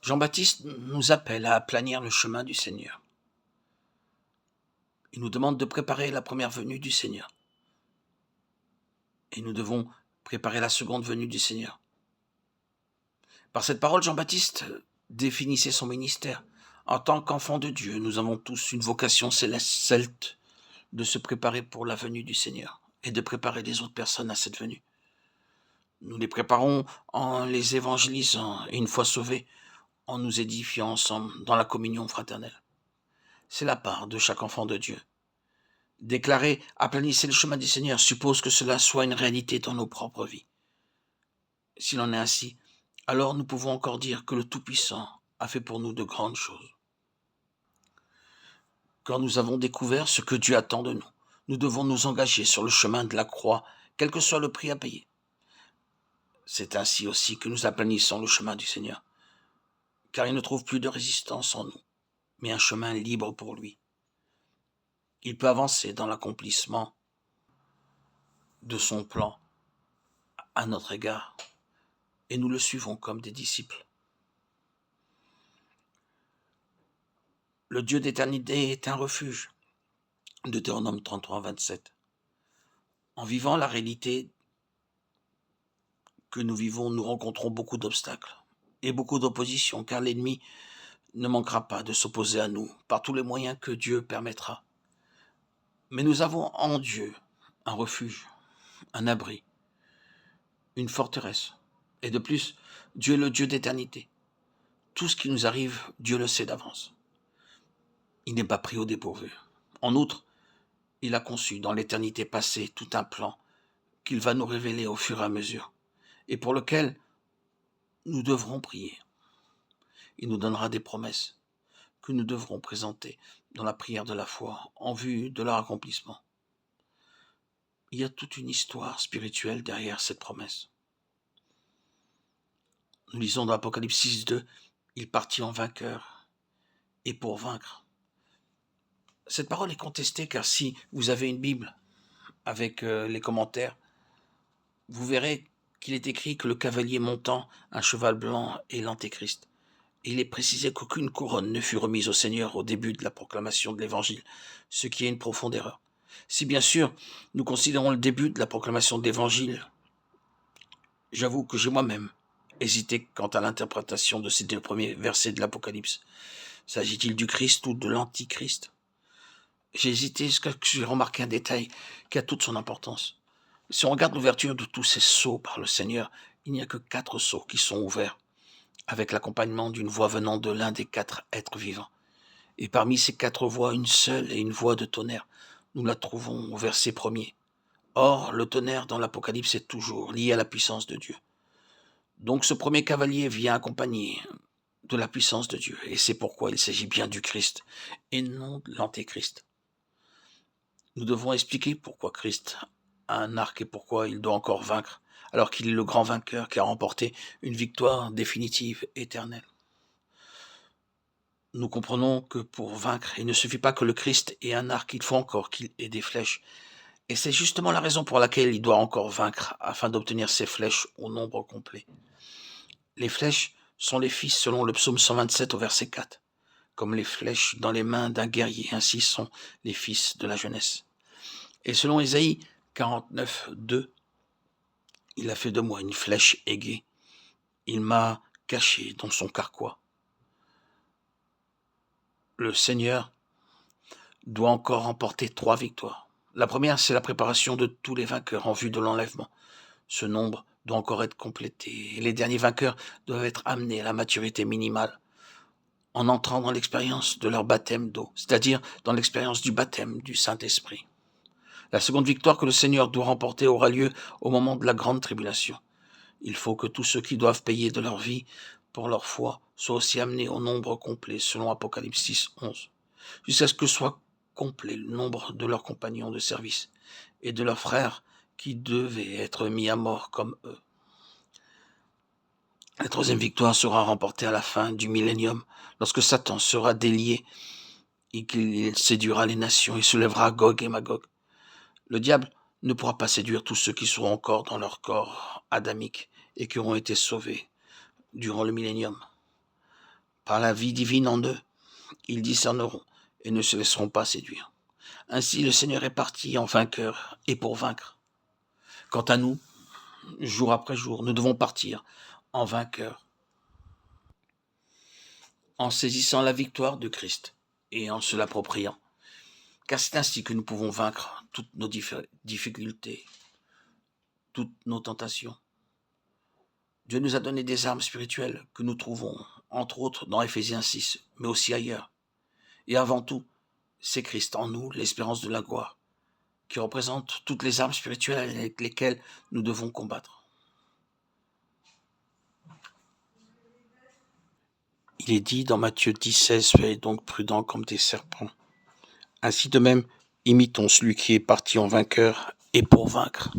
Jean-Baptiste nous appelle à aplanir le chemin du Seigneur. Il nous demande de préparer la première venue du Seigneur. Et nous devons préparer la seconde venue du Seigneur. Par cette parole, Jean-Baptiste définissait son ministère. En tant qu'enfants de Dieu, nous avons tous une vocation céleste, celle de se préparer pour la venue du Seigneur et de préparer les autres personnes à cette venue. Nous les préparons en les évangélisant et une fois sauvés, en nous édifiant ensemble dans la communion fraternelle. C'est la part de chaque enfant de Dieu. Déclarer « aplanissez le chemin du Seigneur » suppose que cela soit une réalité dans nos propres vies. S'il en est ainsi, alors nous pouvons encore dire que le Tout-Puissant a fait pour nous de grandes choses. Quand nous avons découvert ce que Dieu attend de nous, nous devons nous engager sur le chemin de la croix, quel que soit le prix à payer. C'est ainsi aussi que nous aplanissons le chemin du Seigneur, car il ne trouve plus de résistance en nous, mais un chemin libre pour lui. Il peut avancer dans l'accomplissement de son plan à notre égard, et nous le suivons comme des disciples. Le Dieu d'éternité est un refuge. Deutéronome 33, 27. En vivant la réalité que nous vivons, nous rencontrons beaucoup d'obstacles et beaucoup d'opposition, car l'ennemi ne manquera pas de s'opposer à nous par tous les moyens que Dieu permettra. Mais nous avons en Dieu un refuge, un abri, une forteresse. Et de plus, Dieu est le Dieu d'éternité. Tout ce qui nous arrive, Dieu le sait d'avance. Il n'est pas pris au dépourvu. En outre, il a conçu dans l'éternité passée tout un plan qu'il va nous révéler au fur et à mesure et pour lequel nous devrons prier. Il nous donnera des promesses que nous devrons présenter dans la prière de la foi en vue de leur accomplissement. Il y a toute une histoire spirituelle derrière cette promesse. Nous lisons dans Apocalypse 6:2, il partit en vainqueur et pour vaincre. Cette parole est contestée car si vous avez une Bible avec les commentaires, vous verrez qu'il est écrit que le cavalier montant un cheval blanc est l'Antéchrist. Et il est précisé qu'aucune couronne ne fut remise au Seigneur au début de la proclamation de l'Évangile, ce qui est une profonde erreur. Si bien sûr nous considérons le début de la proclamation de l'Évangile, j'avoue que j'ai moi-même hésité quant à l'interprétation de ces deux premiers versets de l'Apocalypse. S'agit-il du Christ ou de l'Antichrist ? J'ai hésité jusqu'à ce que j'ai remarqué un détail qui a toute son importance. Si on regarde l'ouverture de tous ces sceaux par le Seigneur, il n'y a que 4 sceaux qui sont ouverts, avec l'accompagnement d'une voix venant de l'un des 4 êtres vivants. Et parmi ces 4 voix, une seule est une voix de tonnerre. Nous la trouvons au verset 1er. Or, le tonnerre dans l'Apocalypse est toujours lié à la puissance de Dieu. Donc ce premier cavalier vient accompagné de la puissance de Dieu, et c'est pourquoi il s'agit bien du Christ, et non de l'Antéchrist. Nous devons expliquer pourquoi Christ a un arc et pourquoi il doit encore vaincre, alors qu'il est le grand vainqueur qui a remporté une victoire définitive, éternelle. Nous comprenons que pour vaincre, il ne suffit pas que le Christ ait un arc, il faut encore qu'il ait des flèches. Et c'est justement la raison pour laquelle il doit encore vaincre, afin d'obtenir ces flèches au nombre complet. Les flèches sont les fils selon le psaume 127 au verset 4. Comme les flèches dans les mains d'un guerrier, ainsi sont les fils de la jeunesse. Et selon Ésaïe 49, 2, il a fait de moi une flèche aiguë. Il m'a caché dans son carquois. Le Seigneur doit encore remporter 3 victoires. La première, c'est la préparation de tous les vainqueurs en vue de l'enlèvement. Ce nombre doit encore être complété et les derniers vainqueurs doivent être amenés à la maturité minimale en entrant dans l'expérience de leur baptême d'eau, c'est-à-dire dans l'expérience du baptême du Saint-Esprit. La seconde victoire que le Seigneur doit remporter aura lieu au moment de la grande tribulation. Il faut que tous ceux qui doivent payer de leur vie pour leur foi soient aussi amenés au nombre complet, selon Apocalypse 6, 11, jusqu'à ce que soit complet le nombre de leurs compagnons de service et de leurs frères qui devaient être mis à mort comme eux. La troisième victoire sera remportée à la fin du millénium, lorsque Satan sera délié et qu'il séduira les nations et soulèvera Gog et Magog. Le diable ne pourra pas séduire tous ceux qui seront encore dans leur corps adamique et qui auront été sauvés durant le millénium. par la vie divine en eux, ils discerneront et ne se laisseront pas séduire. Ainsi, le Seigneur est parti en vainqueur et pour vaincre. Quant à nous, jour après jour, nous devons partir en vainqueur, en saisissant la victoire de Christ et en se l'appropriant. Car c'est ainsi que nous pouvons vaincre toutes nos difficultés, toutes nos tentations. Dieu nous a donné des armes spirituelles que nous trouvons, entre autres, dans Éphésiens 6, mais aussi ailleurs. Et avant tout, c'est Christ en nous, l'espérance de la gloire, qui représente toutes les armes spirituelles avec lesquelles nous devons combattre. Il est dit dans Matthieu 10,16, soyez donc prudents comme des serpents. Ainsi de même, imitons celui qui est parti en vainqueur et pour vaincre.